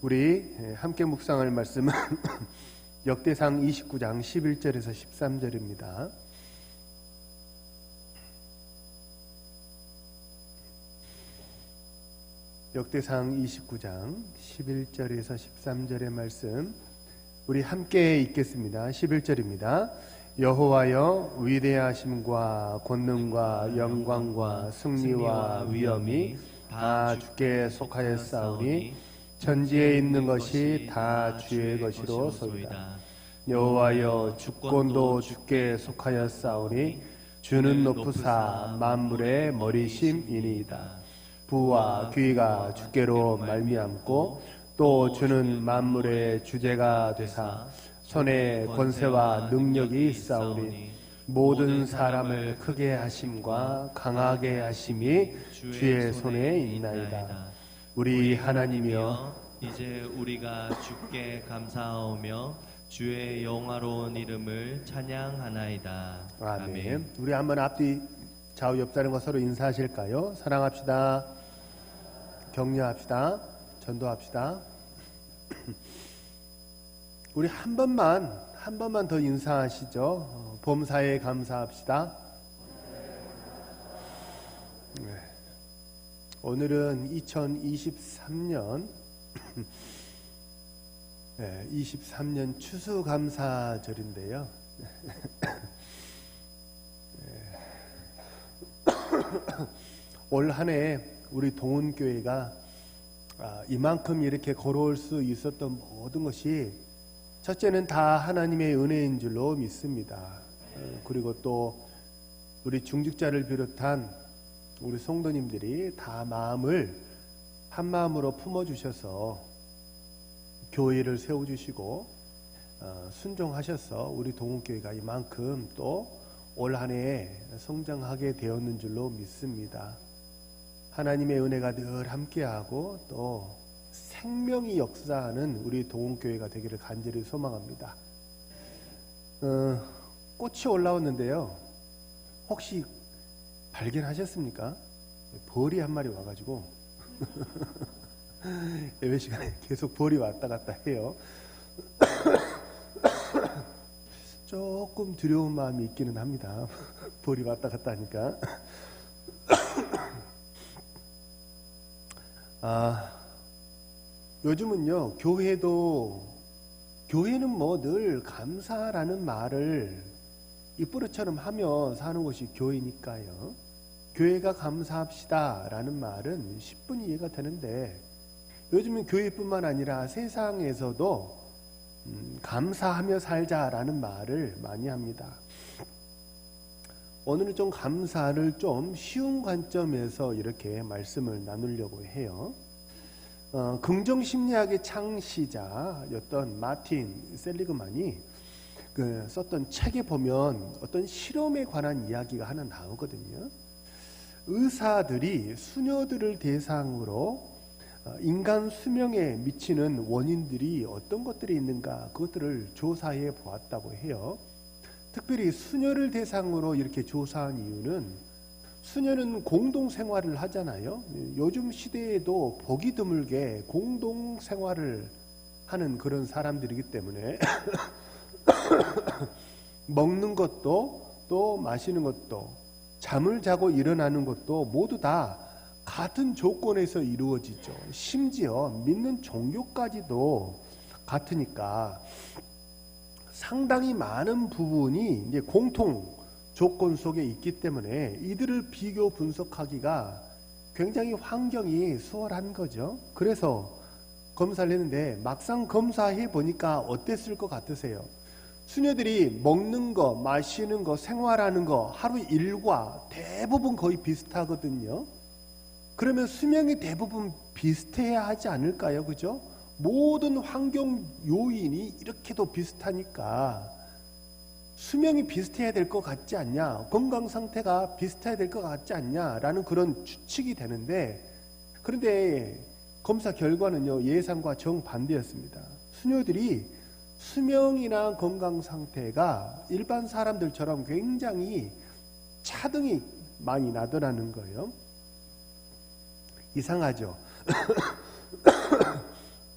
우리 함께 묵상할 말씀은 역대상 29장 11절에서 13절입니다. 역대상 29장 11절에서 13절의 말씀 우리 함께 읽겠습니다. 11절입니다. 여호와여, 위대하심과 권능과 영광과 승리와 위엄이 다 주께 속하였사오니 천지에 있는 것이 다 주의 것이로소이다. 여호와여, 주권도 주께 속하였사오니 주는 높으사 만물의 머리심이니이다. 부와 귀가 주께로 말미암고 또 주는 만물의 주제가 되사 손에 권세와 능력이 있사오니 모든 사람을 크게 하심과 강하게 하심이 주의 손에 있나이다. 우리 하나님이여, 이제 우리가 주께 감사하오며 주의 영화로운 이름을 찬양하나이다. 아멘. 우리 한번 앞뒤 좌우 옆 사람과 서로 인사하실까요? 사랑합시다. 격려합시다. 전도합시다. 우리 한 번만 더 인사하시죠. 범사에 감사합시다. 네. 오늘은 2023년 23년 추수감사절인데요. 올 한 해 우리 동훈교회가 이만큼 이렇게 걸어올 수 있었던 모든 것이 첫째는 다 하나님의 은혜인 줄로 믿습니다. 그리고 또 우리 중직자를 비롯한 우리 성도님들이 다 마음을 한 마음으로 품어주셔서 교회를 세워주시고 순종하셔서 우리 동훈교회가 이만큼 또 올 한 해 성장하게 되었는 줄로 믿습니다. 하나님의 은혜가 늘 함께하고 또 생명이 역사하는 우리 동훈교회가 되기를 간절히 소망합니다. 꽃이 올라왔는데요. 혹시 발견하셨습니까? 벌이 한 마리 와가지고 예배 시간에 계속 벌이 왔다 갔다 해요. 조금 두려운 마음이 있기는 합니다. 벌이 왔다 갔다 하니까. 요즘은요, 교회는 뭐 늘 감사라는 말을 입버릇처럼 하며 사는 것이 교회니까요. 교회가 감사합시다 라는 말은 10분 이해가 되는데 요즘은 교회뿐만 아니라 세상에서도 감사하며 살자라는 말을 많이 합니다. 오늘은 좀 감사를 좀 쉬운 관점에서 이렇게 말씀을 나누려고 해요. 긍정심리학의 창시자였던 마틴 셀리그만이 썼던 책에 보면 어떤 실험에 관한 이야기가 하나 나오거든요. 의사들이 수녀들을 대상으로 인간 수명에 미치는 원인들이 어떤 것들이 있는가 그것들을 조사해 보았다고 해요. 특별히 수녀를 대상으로 이렇게 조사한 이유는 수녀는 공동생활을 하잖아요. 요즘 시대에도 보기 드물게 공동생활을 하는 그런 사람들이기 때문에 먹는 것도 또 마시는 것도 잠을 자고 일어나는 것도 모두 다 같은 조건에서 이루어지죠. 심지어 믿는 종교까지도 같으니까 상당히 많은 부분이 이제 공통 조건 속에 있기 때문에 이들을 비교 분석하기가 굉장히 환경이 수월한 거죠. 그래서 검사를 했는데 막상 검사해 보니까 어땠을 것 같으세요? 수녀들이 먹는 거, 마시는 거, 생활하는 거 하루 일과 대부분 거의 비슷하거든요. 그러면 수명이 대부분 비슷해야 하지 않을까요? 그죠? 모든 환경 요인이 이렇게도 비슷하니까 수명이 비슷해야 될 것 같지 않냐, 건강 상태가 비슷해야 될 것 같지 않냐라는 그런 추측이 되는데, 그런데 검사 결과는요 예상과 정반대였습니다. 수녀들이 수명이나 건강 상태가 일반 사람들처럼 굉장히 차등이 많이 나더라는 거예요. 이상하죠.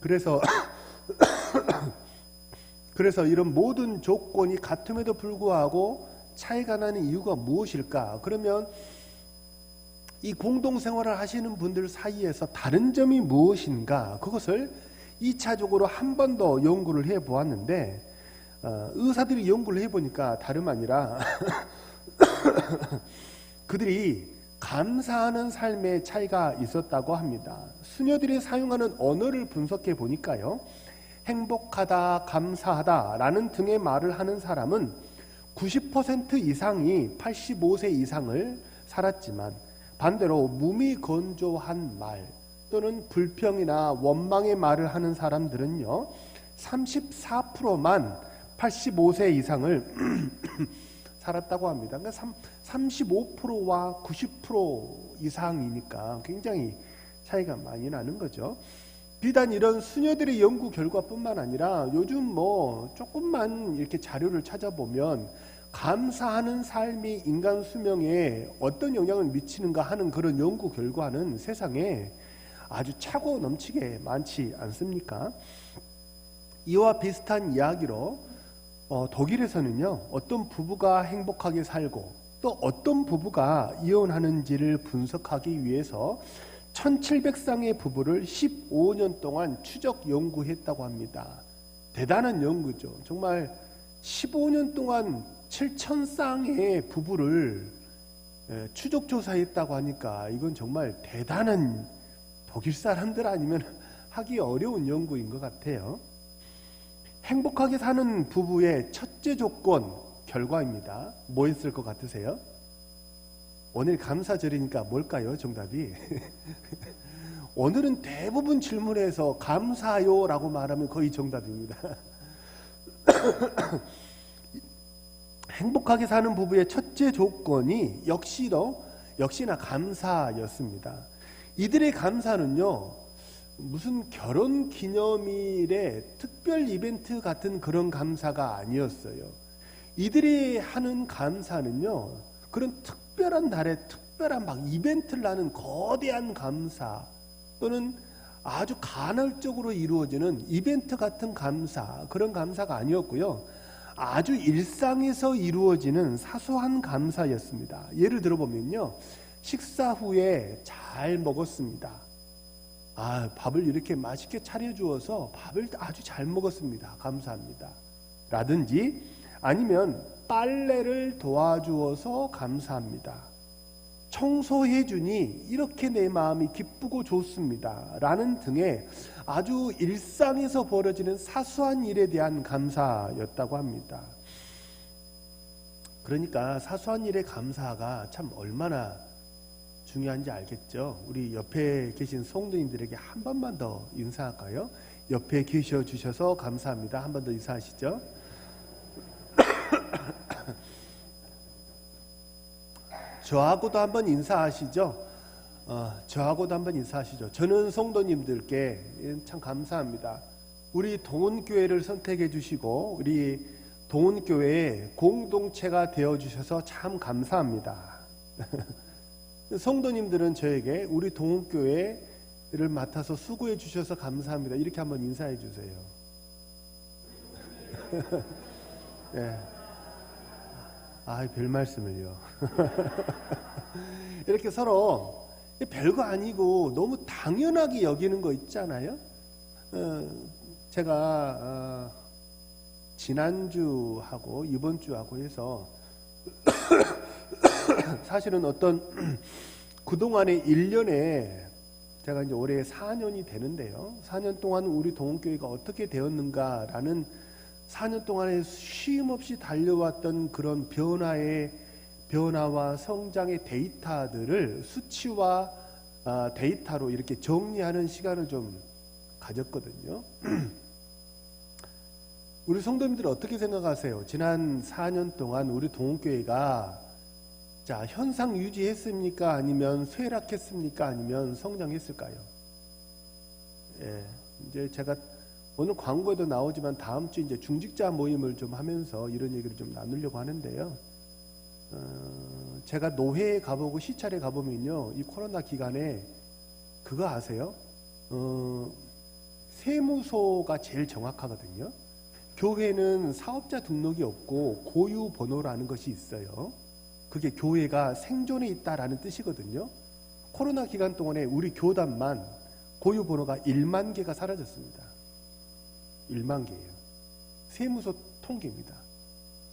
그래서 그래서 이런 모든 조건이 같음에도 불구하고 차이가 나는 이유가 무엇일까? 그러면 이 공동생활을 하시는 분들 사이에서 다른 점이 무엇인가? 그것을 2차적으로 한 번 더 연구를 해 보았는데 의사들이 연구를 해보니까 다름 아니라 그들이 감사하는 삶의 차이가 있었다고 합니다. 수녀들이 사용하는 언어를 분석해 보니까요, 행복하다, 감사하다 라는 등의 말을 하는 사람은 90% 이상이 85세 이상을 살았지만, 반대로 무미건조한 말 또는 불평이나 원망의 말을 하는 사람들은요 34%만 85세 이상을 살았다고 합니다. 그러니까 35%와 90% 이상이니까 굉장히 차이가 많이 나는 거죠. 비단 이런 수녀들의 연구 결과뿐만 아니라 요즘 뭐 조금만 이렇게 자료를 찾아보면 감사하는 삶이 인간 수명에 어떤 영향을 미치는가 하는 그런 연구 결과는 세상에 아주 차고 넘치게 많지 않습니까? 이와 비슷한 이야기로 독일에서는요, 어떤 부부가 행복하게 살고 또 어떤 부부가 이혼하는지를 분석하기 위해서 1700쌍의 부부를 15년 동안 추적 연구했다고 합니다. 대단한 연구죠. 정말 15년 동안 7000쌍의 부부를 추적 조사했다고 하니까 이건 정말 대단한, 독일 사람들 아니면 하기 어려운 연구인 것 같아요. 행복하게 사는 부부의 첫째 조건 결과입니다. 뭐였을 것 같으세요? 오늘 감사절이니까 뭘까요? 정답이 오늘은 대부분 질문에서 감사요 라고 말하면 거의 정답입니다. 행복하게 사는 부부의 첫째 조건이 역시나 감사였습니다. 이들의 감사는요, 무슨 결혼 기념일의 특별 이벤트 같은 그런 감사가 아니었어요. 이들이 하는 감사는요, 그런 특별한 날에 특별한 막 이벤트를 하는 거대한 감사 또는 아주 간헐적으로 이루어지는 이벤트 같은 감사, 그런 감사가 아니었고요. 아주 일상에서 이루어지는 사소한 감사였습니다. 예를 들어보면요, 식사 후에 잘 먹었습니다. 밥을 이렇게 맛있게 차려주어서 밥을 아주 잘 먹었습니다. 감사합니다. 라든지 아니면 빨래를 도와주어서 감사합니다. 청소해주니 이렇게 내 마음이 기쁘고 좋습니다. 라는 등의 아주 일상에서 벌어지는 사소한 일에 대한 감사였다고 합니다. 그러니까 사소한 일의 감사가 참 얼마나 중요한지 알겠죠? 우리 옆에 계신 성도님들에게 한 번만 더 인사할까요? 옆에 계셔 주셔서 감사합니다. 한 번 더 인사하시죠. 저하고도 한번 인사하시죠. 저하고도 한번 인사하시죠. 저는 성도님들께 참 감사합니다. 우리 동원교회를 선택해 주시고 우리 동원교회의 공동체가 되어 주셔서 참 감사합니다. 성도님들은 저에게 우리 동원교회를 맡아서 수고해 주셔서 감사합니다. 이렇게 한번 인사해 주세요. 네. 별 말씀을요. 이렇게 서로 별거 아니고 너무 당연하게 여기는 거 있잖아요. 제가 지난주하고 이번주하고 해서 사실은 어떤 그동안의 1년에 제가 이제 올해 4년이 되는데요. 4년 동안 우리 동원교회가 어떻게 되었는가라는 4년 동안에 쉼 없이 달려왔던 그런 변화와 성장의 데이터들을 수치와 데이터로 이렇게 정리하는 시간을 좀 가졌거든요. 우리 성도님들 어떻게 생각하세요? 지난 4년 동안 우리 동원교회가 현상 유지했습니까? 아니면 쇠락했습니까? 아니면 성장했을까요? 이제 제가 오늘 광고에도 나오지만 다음 주 이제 중직자 모임을 좀 하면서 이런 얘기를 좀 나누려고 하는데요. 제가 노회에 가보고 시찰에 가보면요, 이 코로나 기간에 그거 아세요? 세무소가 제일 정확하거든요. 교회는 사업자 등록이 없고 고유 번호라는 것이 있어요. 그게 교회가 생존해 있다라는 뜻이거든요. 코로나 기간 동안에 우리 교단만 고유 번호가 1만 개가 사라졌습니다. 1만 개예요. 세무소 통계입니다.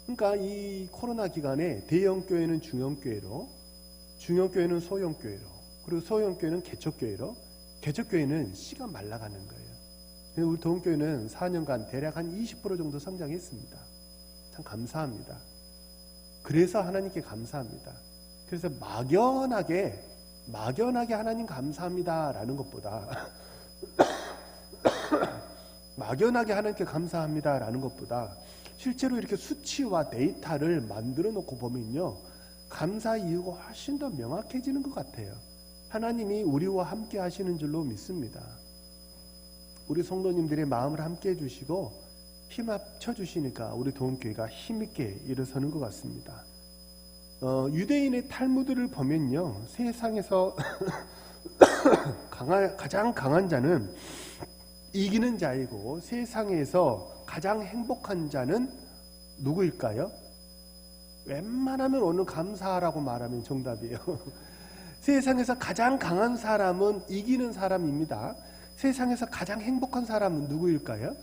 그러니까 이 코로나 기간에 대형 교회는 중형 교회로, 중형 교회는 소형 교회로, 그리고 소형 교회는 개척 교회로, 개척 교회는 씨가 말라가는 거예요. 우리 도움교회는 4년간 대략 한 20% 정도 성장했습니다. 참 감사합니다. 그래서 하나님께 감사합니다. 그래서 막연하게 하나님 감사합니다라는 것보다 막연하게 하나님께 감사합니다라는 것보다 실제로 이렇게 수치와 데이터를 만들어 놓고 보면요, 감사 이유가 훨씬 더 명확해지는 것 같아요. 하나님이 우리와 함께 하시는 줄로 믿습니다. 우리 성도님들의 마음을 함께 해주시고 힘 합쳐 주시니까 우리 도움교회가 힘있게 일어서는 것 같습니다. 유대인의 탈무드를 보면요, 세상에서 가장 강한 자는 이기는 자이고 세상에서 가장 행복한 자는 누구일까요? 웬만하면 오늘 감사하라고 말하면 정답이에요. 세상에서 가장 강한 사람은 이기는 사람입니다. 세상에서 가장 행복한 사람은 누구일까요?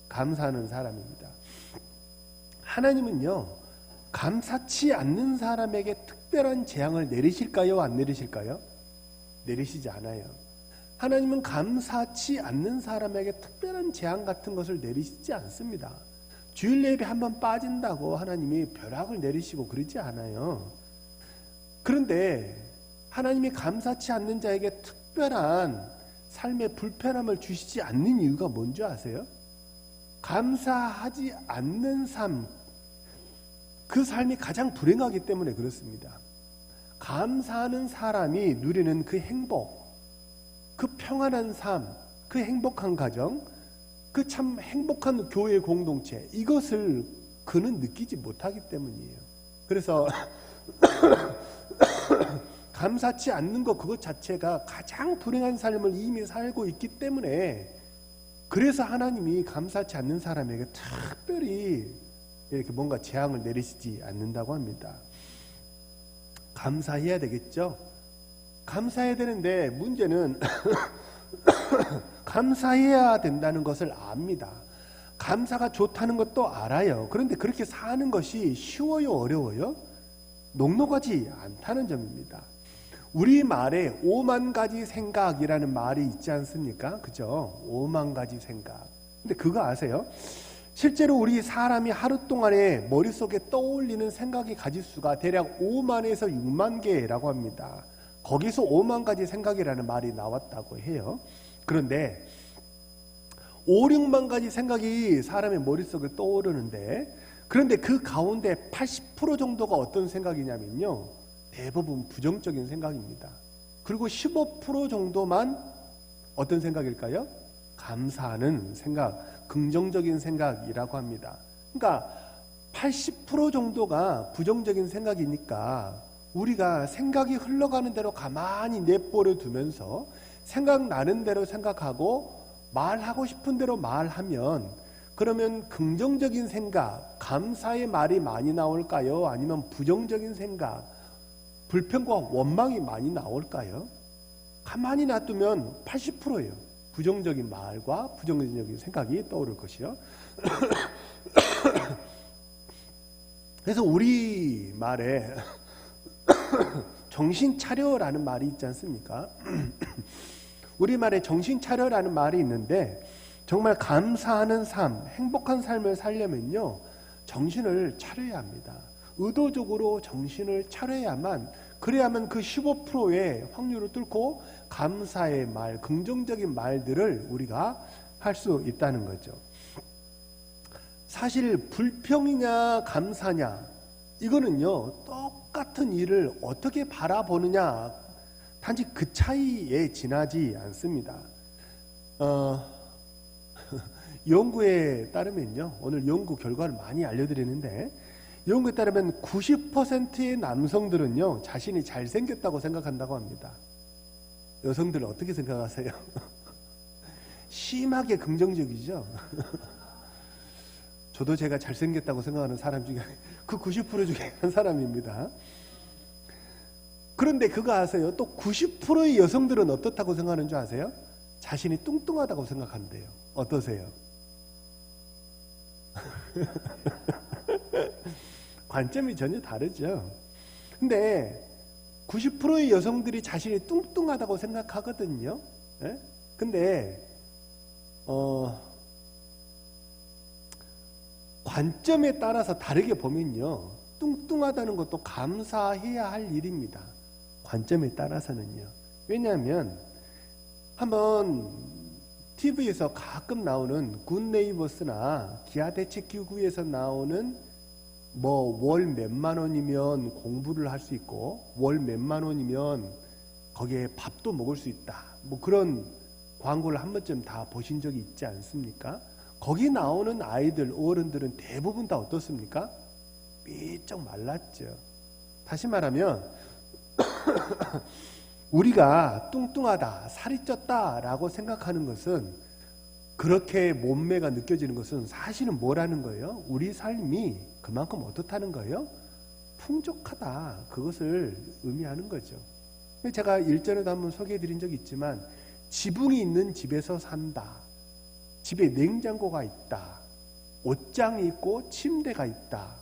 감사하는 사람입니다. 하나님은요, 감사치 않는 사람에게 특별한 재앙을 내리실까요? 안 내리실까요? 내리시지 않아요. 하나님은 감사치 않는 사람에게 특별한 재앙 같은 것을 내리시지 않습니다. 주일 예배 한번 빠진다고 하나님이 벼락을 내리시고 그러지 않아요. 그런데 하나님이 감사치 않는 자에게 특별한 삶의 불편함을 주시지 않는 이유가 뭔지 아세요? 감사하지 않는 삶, 그 삶이 가장 불행하기 때문에 그렇습니다. 감사하는 사람이 누리는 그 행복, 그 평안한 삶, 그 행복한 가정, 그 참 행복한 교회 공동체, 이것을 그는 느끼지 못하기 때문이에요. 그래서 감사치 않는 것 그것 자체가 가장 불행한 삶을 이미 살고 있기 때문에, 그래서 하나님이 감사치 않는 사람에게 특별히 이렇게 뭔가 재앙을 내리시지 않는다고 합니다. 감사해야 되겠죠? 감사해야 되는데 문제는 감사해야 된다는 것을 압니다. 감사가 좋다는 것도 알아요. 그런데 그렇게 사는 것이 쉬워요, 어려워요? 녹록하지 않다는 점입니다. 우리말에 5만 가지 생각이라는 말이 있지 않습니까? 그죠? 5만 가지 생각. 근데 그거 아세요? 실제로 우리 사람이 하루 동안에 머릿속에 떠올리는 생각의 가지수가 대략 5만에서 6만 개라고 합니다. 거기서 5만 가지 생각이라는 말이 나왔다고 해요. 그런데 5, 6만 가지 생각이 사람의 머릿속에 떠오르는데, 그런데 그 가운데 80% 정도가 어떤 생각이냐면요, 대부분 부정적인 생각입니다. 그리고 15% 정도만 어떤 생각일까요? 감사하는 생각, 긍정적인 생각이라고 합니다. 그러니까 80% 정도가 부정적인 생각이니까 우리가 생각이 흘러가는 대로 가만히 내버려 두면서 생각나는 대로 생각하고 말하고 싶은 대로 말하면, 그러면 긍정적인 생각, 감사의 말이 많이 나올까요? 아니면 부정적인 생각, 불평과 원망이 많이 나올까요? 가만히 놔두면 80%예요. 부정적인 말과 부정적인 생각이 떠오를 것이요. 그래서 우리 말에 정신 차려라는 말이 있지 않습니까? 우리 말에 정신 차려라는 말이 있는데, 정말 감사하는 삶, 행복한 삶을 살려면요, 정신을 차려야 합니다. 의도적으로 정신을 차려야만, 그래야만 그 15%의 확률을 뚫고 감사의 말, 긍정적인 말들을 우리가 할 수 있다는 거죠. 사실 불평이냐 감사냐, 이거는요, 똑같은 일을 어떻게 바라보느냐, 단지 그 차이에 지나지 않습니다. 연구에 따르면요, 오늘 연구 결과를 많이 알려드리는데, 연구에 따르면 90%의 남성들은요, 자신이 잘생겼다고 생각한다고 합니다. 여성들은 어떻게 생각하세요? 심하게 긍정적이죠. 저도 제가 잘생겼다고 생각하는 사람 중에 그 90% 중에 한 사람입니다. 그런데 그거 아세요? 또 90%의 여성들은 어떻다고 생각하는 줄 아세요? 자신이 뚱뚱하다고 생각한대요. 어떠세요? 관점이 전혀 다르죠. 근데 90%의 여성들이 자신이 뚱뚱하다고 생각하거든요. 예? 근데 관점에 따라서 다르게 보면요, 뚱뚱하다는 것도 감사해야 할 일입니다. 관점에 따라서는요. 왜냐하면 한번 TV에서 가끔 나오는 굿네이버스나 기아대책기구에서 나오는 뭐 월 몇만 원이면 공부를 할 수 있고 월 몇만 원이면 거기에 밥도 먹을 수 있다, 뭐 그런 광고를 한 번쯤 다 보신 적이 있지 않습니까? 거기 나오는 아이들, 어른들은 대부분 다 어떻습니까? 삐쩍 말랐죠. 다시 말하면 우리가 뚱뚱하다, 살이 쪘다 라고 생각하는 것은, 그렇게 몸매가 느껴지는 것은 사실은 뭐라는 거예요? 우리 삶이 그만큼 어떻다는 거예요? 풍족하다, 그것을 의미하는 거죠. 제가 일전에도 한번 소개해 드린 적이 있지만, 지붕이 있는 집에서 산다, 집에 냉장고가 있다, 옷장이 있고 침대가 있다,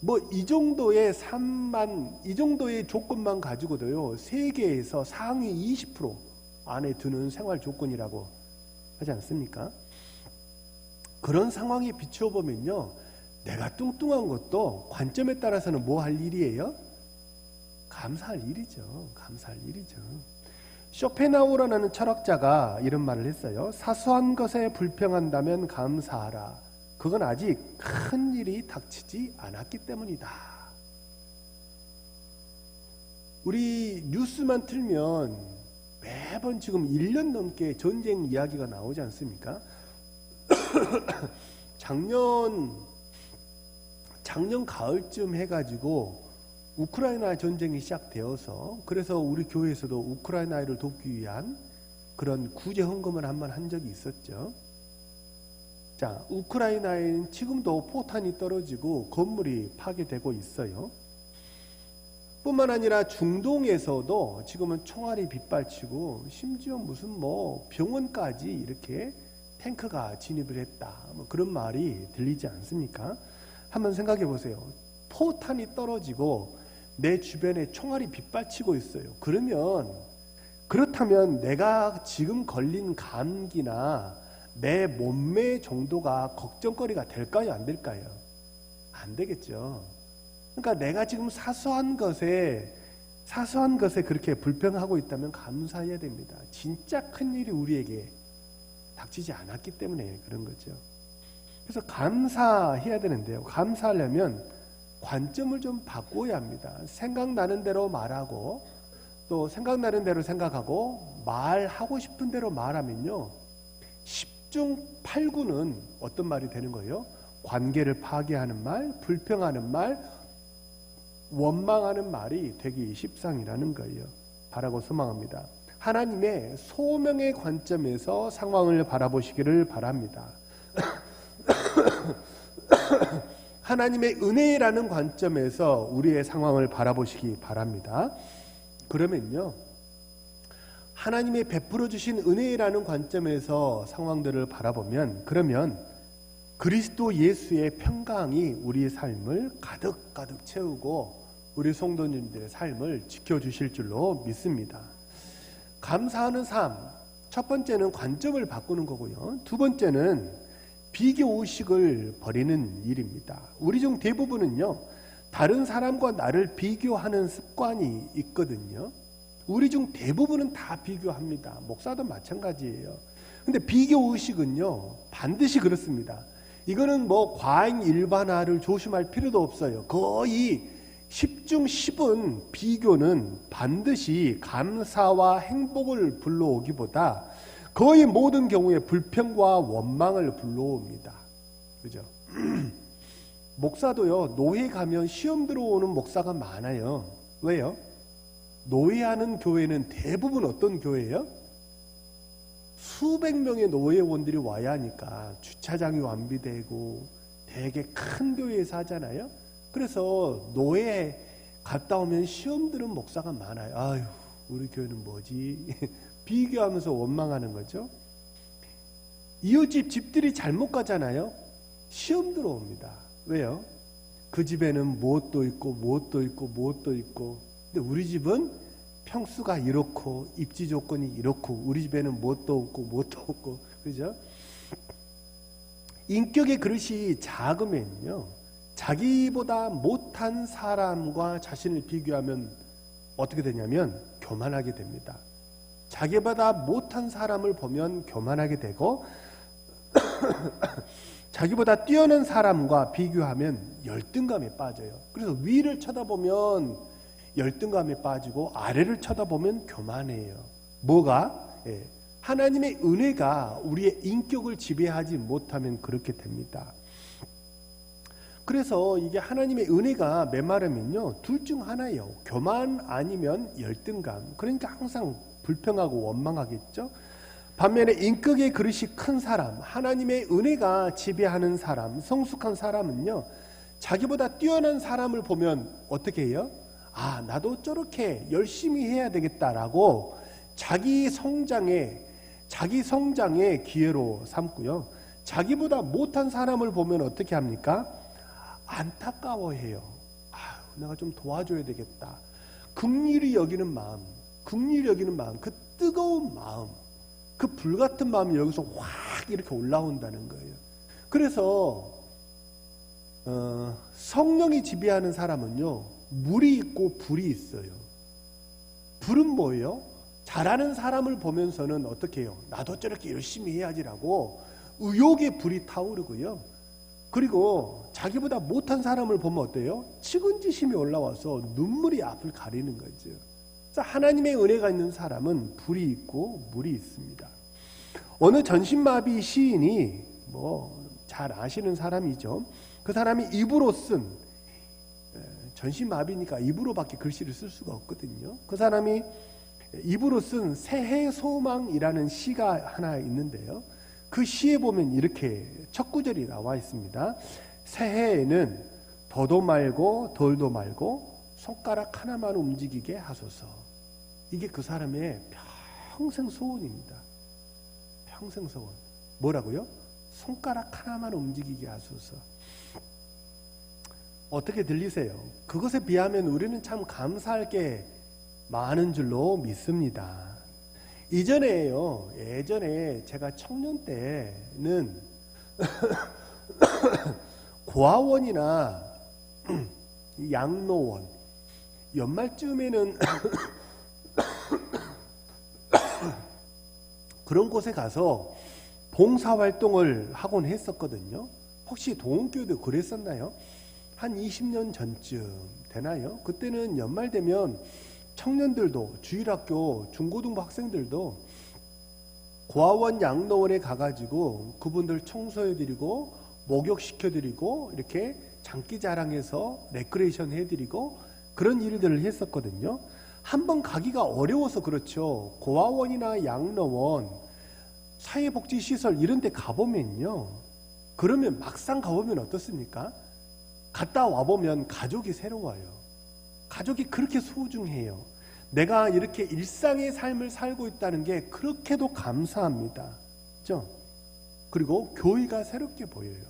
뭐 이 정도의 삶만, 이 정도의 조건만 가지고도요, 세계에서 상위 20% 안에 드는 생활 조건이라고 하지 않습니까? 그런 상황에 비춰보면요, 내가 뚱뚱한 것도 관점에 따라서는 뭐 할 일이에요? 감사할 일이죠. 감사할 일이죠. 쇼펜하우어라는 철학자가 이런 말을 했어요. 사소한 것에 불평한다면 감사하라. 그건 아직 큰 일이 닥치지 않았기 때문이다. 우리 뉴스만 틀면 매번 지금 1년 넘게 전쟁 이야기가 나오지 않습니까? 작년 가을쯤 해가지고 우크라이나 전쟁이 시작되어서, 그래서 우리 교회에서도 우크라이나를 돕기 위한 그런 구제 헌금을 한번 한 적이 있었죠. 자, 우크라이나에는 지금도 포탄이 떨어지고 건물이 파괴되고 있어요. 뿐만 아니라 중동에서도 지금은 총알이 빗발치고, 심지어 무슨 뭐 병원까지 이렇게 탱크가 진입을 했다, 뭐 그런 말이 들리지 않습니까? 한번 생각해 보세요. 포탄이 떨어지고 내 주변에 총알이 빗발치고 있어요. 그렇다면 내가 지금 걸린 감기나 내 몸매 정도가 걱정거리가 될까요? 안 될까요? 안 되겠죠. 그러니까 내가 지금 사소한 것에 그렇게 불평하고 있다면 감사해야 됩니다. 진짜 큰일이 우리에게 닥치지 않았기 때문에 그런 거죠. 그래서 감사해야 되는데요, 감사하려면 관점을 좀 바꿔야 합니다. 생각나는 대로 말하고, 또 생각나는 대로 생각하고, 말하고 싶은 대로 말하면요, 10중 8구는 어떤 말이 되는 거예요? 관계를 파괴하는 말, 불평하는 말, 원망하는 말이 되기 십상이라는 거예요. 바라고 소망합니다. 하나님의 소명의 관점에서 상황을 바라보시기를 바랍니다. 하나님의 은혜라는 관점에서 우리의 상황을 바라보시기 바랍니다. 그러면요, 하나님의 베풀어 주신 은혜라는 관점에서 상황들을 바라보면, 그러면 그리스도 예수의 평강이 우리의 삶을 가득가득 채우고 우리 성도님들의 삶을 지켜주실 줄로 믿습니다. 감사하는 삶, 첫 번째는 관점을 바꾸는 거고요, 두 번째는 비교의식을 버리는 일입니다. 우리 중 대부분은요, 다른 사람과 나를 비교하는 습관이 있거든요. 우리 중 대부분은 다 비교합니다. 목사도 마찬가지예요. 근데 비교의식은요, 반드시 그렇습니다. 이거는 뭐 과잉 일반화를 조심할 필요도 없어요. 거의 10중 10은 비교는 반드시 감사와 행복을 불러오기보다 거의 모든 경우에 불평과 원망을 불러옵니다. 그죠? 목사도요, 노회 가면 시험 들어오는 목사가 많아요. 왜요? 노회하는 교회는 대부분 어떤 교회예요? 수백 명의 노예원들이 와야 하니까 주차장이 완비되고 되게 큰 교회에서 하잖아요. 그래서 노예 갔다 오면 시험 들은 목사가 많아요. 아유, 우리 교회는 뭐지? 비교하면서 원망하는 거죠. 이웃집 집들이 잘못 가잖아요. 시험 들어옵니다. 왜요? 그 집에는 무엇도 있고 무엇도 있고 무엇도 있고, 근데 우리 집은 평수가 이렇고 입지 조건이 이렇고 우리 집에는 무엇도 없고 무엇도 없고, 그죠? 인격의 그릇이 작으면요, 자기보다 못한 사람과 자신을 비교하면 어떻게 되냐면 교만하게 됩니다. 자기보다 못한 사람을 보면 교만하게 되고 자기보다 뛰어난 사람과 비교하면 열등감에 빠져요. 그래서 위를 쳐다보면 열등감에 빠지고 아래를 쳐다보면 교만해요. 뭐가? 하나님의 은혜가 우리의 인격을 지배하지 못하면 그렇게 됩니다. 그래서 이게 하나님의 은혜가 메마르면요, 둘 중 하나예요. 교만 아니면 열등감. 그러니까 항상 불평하고 원망하겠죠. 반면에 인격의 그릇이 큰 사람, 하나님의 은혜가 지배하는 사람, 성숙한 사람은요, 자기보다 뛰어난 사람을 보면 어떻게 해요? 아, 나도 저렇게 열심히 해야 되겠다라고 자기 성장의 기회로 삼고요. 자기보다 못한 사람을 보면 어떻게 합니까? 안타까워해요. 아, 내가 좀 도와줘야 되겠다. 긍휼히 여기는 마음, 그 뜨거운 마음, 그 불같은 마음이 여기서 확 이렇게 올라온다는 거예요. 그래서 성령이 지배하는 사람은요, 물이 있고 불이 있어요. 불은 뭐예요? 잘하는 사람을 보면서는 어떻게 해요? 나도 저렇게 열심히 해야지라고 의욕의 불이 타오르고요. 그리고 자기보다 못한 사람을 보면 어때요? 측은지심이 올라와서 눈물이 앞을 가리는 거죠. 그래서 하나님의 은혜가 있는 사람은 불이 있고 물이 있습니다. 어느 전신마비 시인이 잘 아시는 사람이죠. 그 사람이 입으로 쓴, 전신마비니까 입으로밖에 글씨를 쓸 수가 없거든요. 그 사람이 입으로 쓴 새해 소망이라는 시가 하나 있는데요. 그 시에 보면 이렇게 첫 구절이 나와 있습니다. 새해에는 더도 말고 덜도 말고 손가락 하나만 움직이게 하소서. 이게 그 사람의 평생 소원입니다. 평생 소원. 뭐라고요? 손가락 하나만 움직이게 하소서. 어떻게 들리세요? 그것에 비하면 우리는 참 감사할 게 많은 줄로 믿습니다. 예전에 제가 청년 때는 고아원이나 양로원, 연말쯤에는 그런 곳에 가서 봉사활동을 하곤 했었거든요. 혹시 동원교회도 그랬었나요? 한 20년 전쯤 되나요? 그때는 연말 되면 청년들도, 주일학교 중고등부 학생들도 고아원 양로원에 가가지고 그분들 청소해드리고 목욕시켜드리고 이렇게 장기자랑해서 레크레이션 해드리고 그런 일들을 했었거든요. 한번 가기가 어려워서 그렇죠. 고아원이나 양로원, 사회복지시설 이런 데 가보면요, 그러면 막상 가보면 어떻습니까? 갔다 와보면 가족이 새로워요. 가족이 그렇게 소중해요. 내가 이렇게 일상의 삶을 살고 있다는 게 그렇게도 감사합니다. 그렇죠? 그리고 교회가 새롭게 보여요.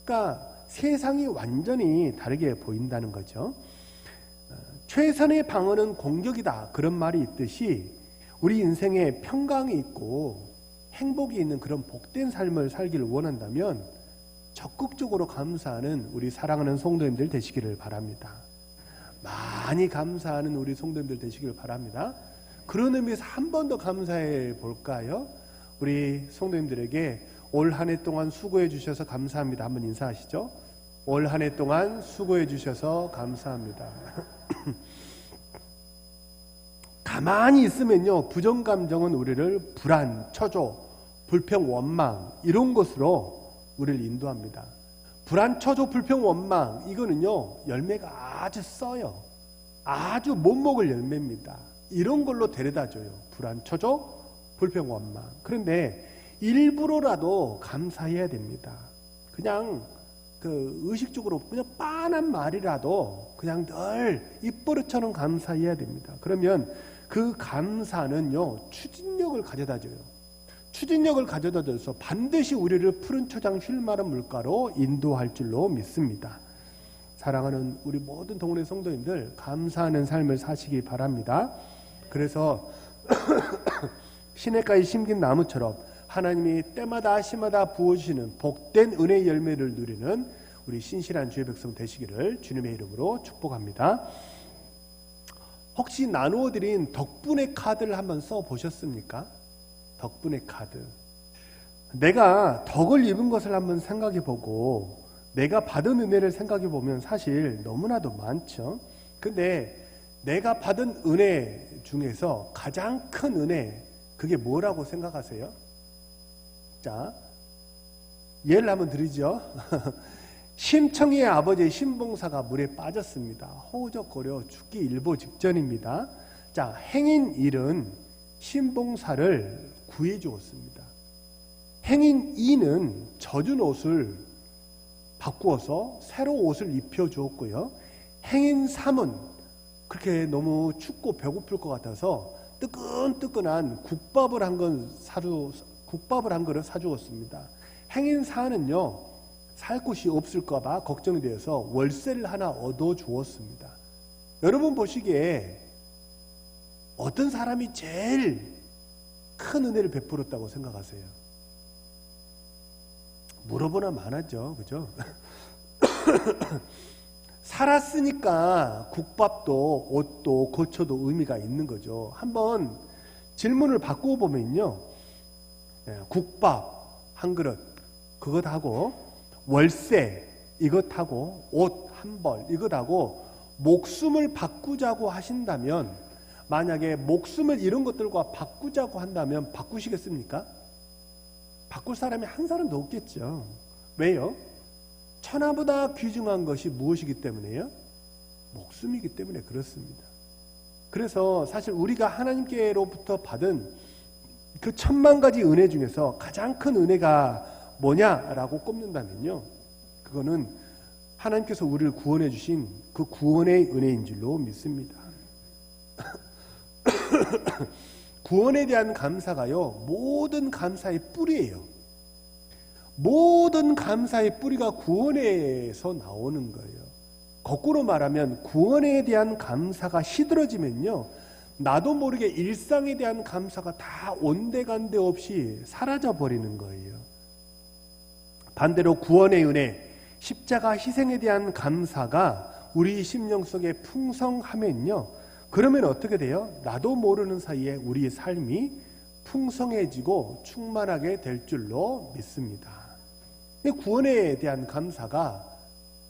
그러니까 세상이 완전히 다르게 보인다는 거죠. 최선의 방어는 공격이다, 그런 말이 있듯이 우리 인생에 평강이 있고 행복이 있는 그런 복된 삶을 살기를 원한다면 적극적으로 감사하는 우리 사랑하는 성도님들 되시기를 바랍니다. 많이 감사하는 우리 성도님들 되시기를 바랍니다. 그런 의미에서 한 번 더 감사해 볼까요? 우리 성도님들에게 올 한 해 동안 수고해 주셔서 감사합니다. 한번 인사하시죠. 올 한 해 동안 수고해 주셔서 감사합니다. 가만히 있으면요, 부정감정은 우리를 불안, 처조, 불평, 원망 이런 것으로 우리를 인도합니다. 불안, 처조, 불평, 원망, 이거는요, 열매가 아주 써요. 아주 못 먹을 열매입니다. 이런 걸로 데려다 줘요. 불안, 처조, 불평, 원망. 그런데 일부러라도 감사해야 됩니다. 그냥 의식적으로 그냥 빤한 말이라도 그냥 늘 입버릇처럼 감사해야 됩니다. 그러면 그 감사는요, 추진력을 가져다 줘요. 추진력을 가져다 줘서 반드시 우리를 푸른 초장 쉴만한 물가로 인도할 줄로 믿습니다. 사랑하는 우리 모든 동네 성도님들, 감사하는 삶을 사시기 바랍니다. 그래서 시냇가에 심긴 나무처럼 하나님이 때마다 시마다 부어주시는 복된 은혜의 열매를 누리는 우리 신실한 주의 백성 되시기를 주님의 이름으로 축복합니다. 혹시 나누어드린 덕분의 카드를 한번 써보셨습니까? 덕분의 카드. 내가 덕을 입은 것을 한번 생각해보고 내가 받은 은혜를 생각해보면 사실 너무나도 많죠. 근데 내가 받은 은혜 중에서 가장 큰 은혜, 그게 뭐라고 생각하세요? 자, 예를 한번 드리죠. 심청이의 아버지 신봉사가 물에 빠졌습니다. 허우적거려 죽기 일보 직전입니다. 자, 행인 일은 신봉사를 구해 주었습니다. 행인 2는 젖은 옷을 바꾸어서 새로 옷을 입혀 주었고요. 행인 3은 그렇게 너무 춥고 배고플 것 같아서 뜨끈뜨끈한 국밥을 한 그릇 사주었습니다. 행인 4는요, 살 곳이 없을까봐 걱정이 되어서 월세를 하나 얻어 주었습니다. 여러분 보시기에 어떤 사람이 제일 큰 은혜를 베풀었다고 생각하세요? 물어보나 마나죠, 그죠? 살았으니까 국밥도 옷도 거처도 의미가 있는 거죠. 한번 질문을 바꾸어 보면요, 국밥 한 그릇 그것하고 월세 이것하고 옷 한 벌 이것하고 목숨을 바꾸자고 하신다면, 만약에 목숨을 이런 것들과 바꾸자고 한다면 바꾸시겠습니까? 바꿀 사람이 한 사람도 없겠죠. 왜요? 천하보다 귀중한 것이 무엇이기 때문에요? 목숨이기 때문에 그렇습니다. 그래서 사실 우리가 하나님께로부터 받은 그 10,000,000가지 은혜 중에서 가장 큰 은혜가 뭐냐라고 꼽는다면요, 그거는 하나님께서 우리를 구원해 주신 그 구원의 은혜인 줄로 믿습니다. 구원에 대한 감사가요, 모든 감사의 뿌리예요. 모든 감사의 뿌리가 구원에서 나오는 거예요. 거꾸로 말하면 구원에 대한 감사가 시들어지면요, 나도 모르게 일상에 대한 감사가 다 온데간데 없이 사라져 버리는 거예요. 반대로 구원의 은혜, 십자가 희생에 대한 감사가 우리 심령 속에 풍성하면요, 그러면 어떻게 돼요? 나도 모르는 사이에 우리의 삶이 풍성해지고 충만하게 될 줄로 믿습니다. 구원에 대한 감사가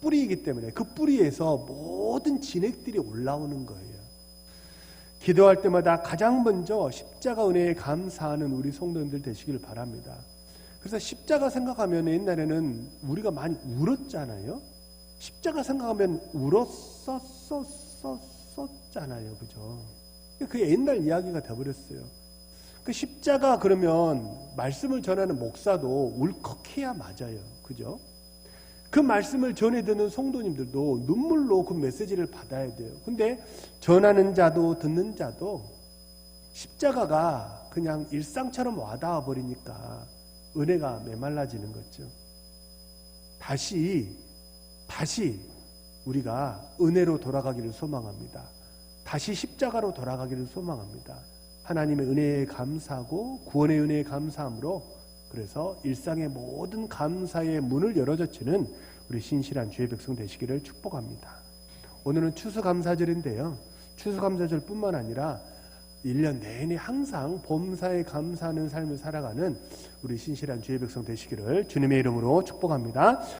뿌리이기 때문에 그 뿌리에서 모든 진액들이 올라오는 거예요. 기도할 때마다 가장 먼저 십자가 은혜에 감사하는 우리 성도님들 되시길 바랍니다. 그래서 십자가 생각하면 옛날에는 우리가 많이 울었잖아요. 십자가 생각하면 울었었잖아요. 그죠? 그게 옛날 이야기가 되어버렸어요. 그 십자가 그러면 말씀을 전하는 목사도 울컥해야 맞아요. 그죠? 그 말씀을 전해 듣는 성도님들도 눈물로 그 메시지를 받아야 돼요. 근데 전하는 자도 듣는 자도 십자가가 그냥 일상처럼 와닿아 버리니까 은혜가 메말라지는 거죠. 다시 우리가 은혜로 돌아가기를 소망합니다. 다시 십자가로 돌아가기를 소망합니다. 하나님의 은혜에 감사하고 구원의 은혜에 감사함으로, 그래서 일상의 모든 감사의 문을 열어젖히는 우리 신실한 주의 백성 되시기를 축복합니다. 오늘은 추수감사절인데요, 추수감사절뿐만 아니라 1년 내내 항상 범사에 감사하는 삶을 살아가는 우리 신실한 주의 백성 되시기를 주님의 이름으로 축복합니다.